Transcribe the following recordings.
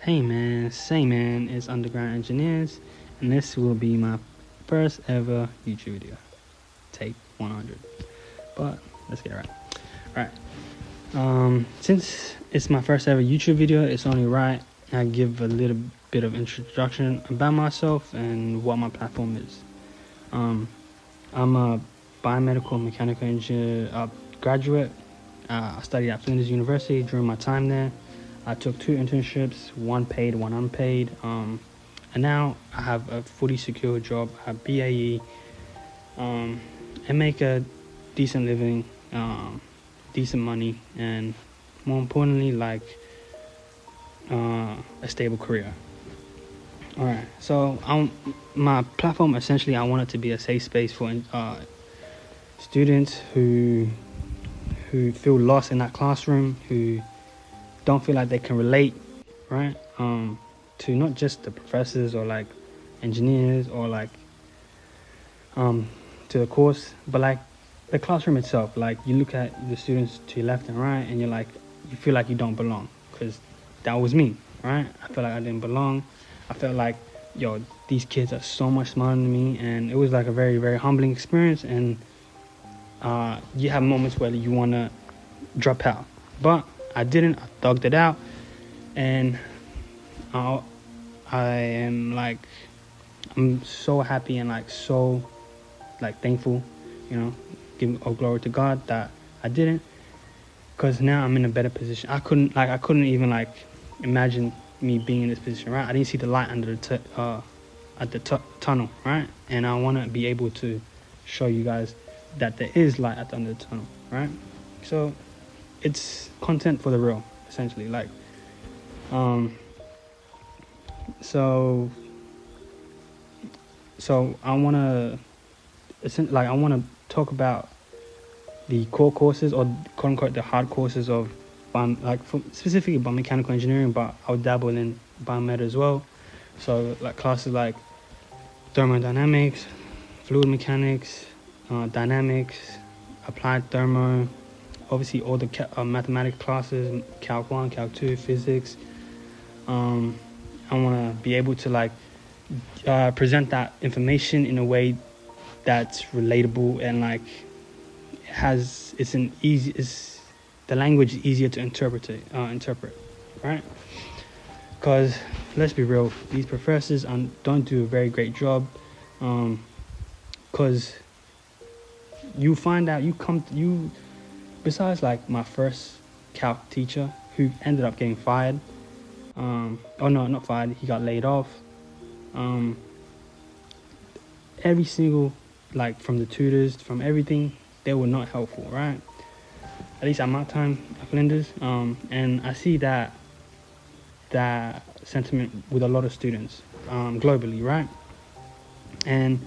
Hey man, say man, it's Underground Engineers, and this will be my first ever YouTube video. Take 100. But let's get it right. Alright. Since it's my first ever YouTube video, it's only right I give a little bit of introduction about myself and what my platform is. I'm a biomedical mechanical engineer graduate. I studied at Flinders University. During my time there, I took 2 internships, one paid, one unpaid. And now I have a fully secure job at BAE and make a decent living, decent money, and more importantly, like a stable career. Alright, so my platform, essentially, I want it to be a safe space for students who feel lost in that classroom, who don't feel like they can relate, right? To not just the professors or like engineers or like to the course, but like the classroom itself. Like you look at the students to your left and right, and you feel like you don't belong, because that was me, right? I felt like I didn't belong. I felt like, yo, these kids are so much smarter than me, and it was like a very, very humbling experience. And you have moments where you want to drop out, but I didn't. I thugged it out, and I am like, I'm so happy and like so like thankful, give all glory to God that I didn't, because now I'm in a better position. I couldn't even like imagine me being in this position, right? I didn't see the light under the tunnel, right? And I want to be able to show you guys that there is light at the end of the tunnel, right? So it's content for the real, essentially. Like, so I want to talk about the core courses, or quote unquote the hard courses of specifically biomechanical engineering, but I'll dabble in biomed as well. So like classes like thermodynamics, fluid mechanics, dynamics, applied thermo, obviously all the mathematics classes, Calc 1, Calc 2, physics. I want to be able to like present that information in a way that's relatable and like the language is easier to interpret, right? Because let's be real, these professors don't do a very great job, because you find out besides like my first calc teacher, who ended up getting fired, not fired, he got laid off. Every single, like from the tutors, from everything, they were not helpful, right? At least at my time at Flinders, and I see that sentiment with a lot of students globally, right? And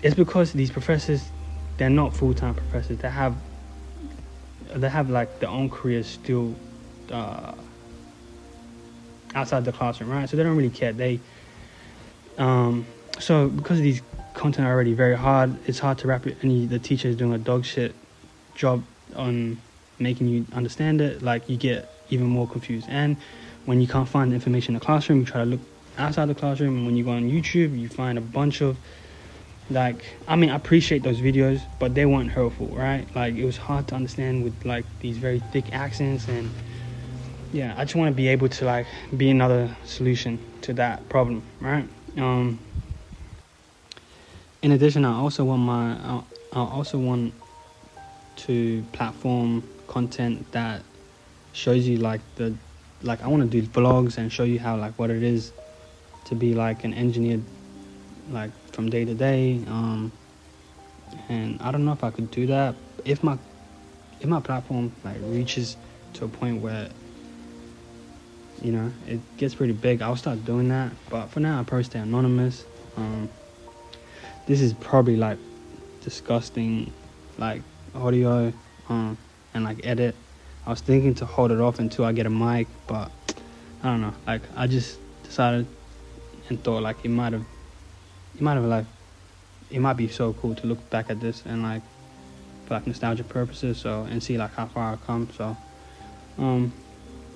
it's because these professors, they're not full-time professors. They have like their own careers still outside the classroom, right? So they don't really care. So because these content are already very hard, it's hard to wrap it. The teacher is doing a dog shit job on making you understand it. Like you get even more confused. And when you can't find the information in the classroom, you try to look outside the classroom. And when you go on YouTube, you find a bunch of I appreciate those videos, but they weren't helpful, right? Like it was hard to understand with like these very thick accents. And yeah, I just want to be able to like be another solution to that problem, right? In addition, I also want to platform content that shows you I want to do vlogs and show you how like what it is to be like an engineer, like from day to day. And I don't know if I could do that if my platform like reaches to a point where it gets pretty big. I'll start doing that, but for now I'll probably stay anonymous. This is probably like disgusting like audio and like edit. I was thinking to hold it off until I get a mic, but I don't know, like I just decided and thought like it might be so cool to look back at this and like for like nostalgia purposes, and see like how far I've come. So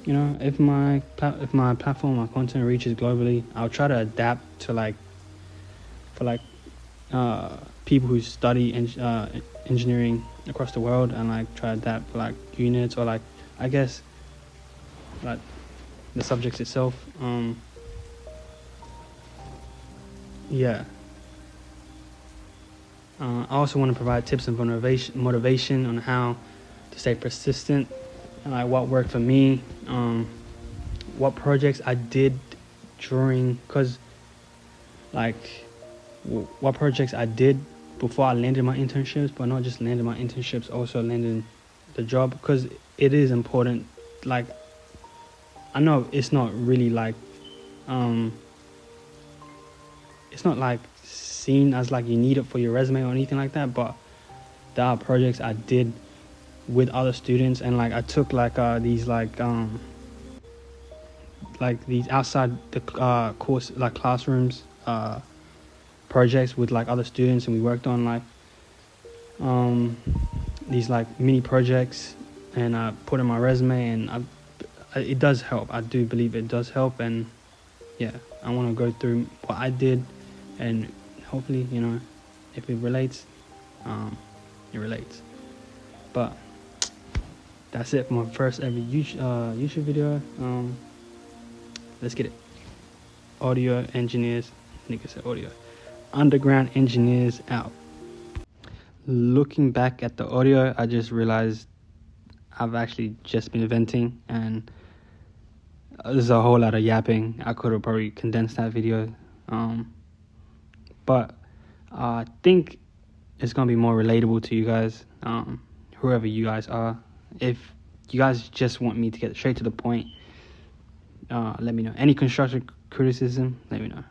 you know, if my platform, my content reaches globally, I'll try to adapt to like for like people who study engineering across the world, and like try to adapt for like units or like, I guess, like the subjects itself. Yeah. I also want to provide tips and motivation on how to stay persistent, and like what worked for me, what projects I did during, cause like what projects I did before I landed my internships, but not just landed my internships, also landing the job, because it is important. Like, I know it's not really like, it's not like seen as like you need it for your resume or anything like that, but there are projects I did with other students, and like I took like these like these outside the course, like classrooms projects with like other students, and we worked on like these like mini projects, and I put in my resume, and it does help. I do believe it does help, and yeah, I want to go through what I did, and hopefully, you know, if it relates, it relates. But that's it for my first ever YouTube video. Let's get it. Audio engineers, nigga said audio. Underground engineers out. Looking back at the audio, I just realized I've actually just been venting, and there's a whole lot of yapping. I could have probably condensed that video, but I think it's gonna be more relatable to you guys, whoever you guys are. If you guys just want me to get straight to the point, let me know. Any constructive criticism, let me know.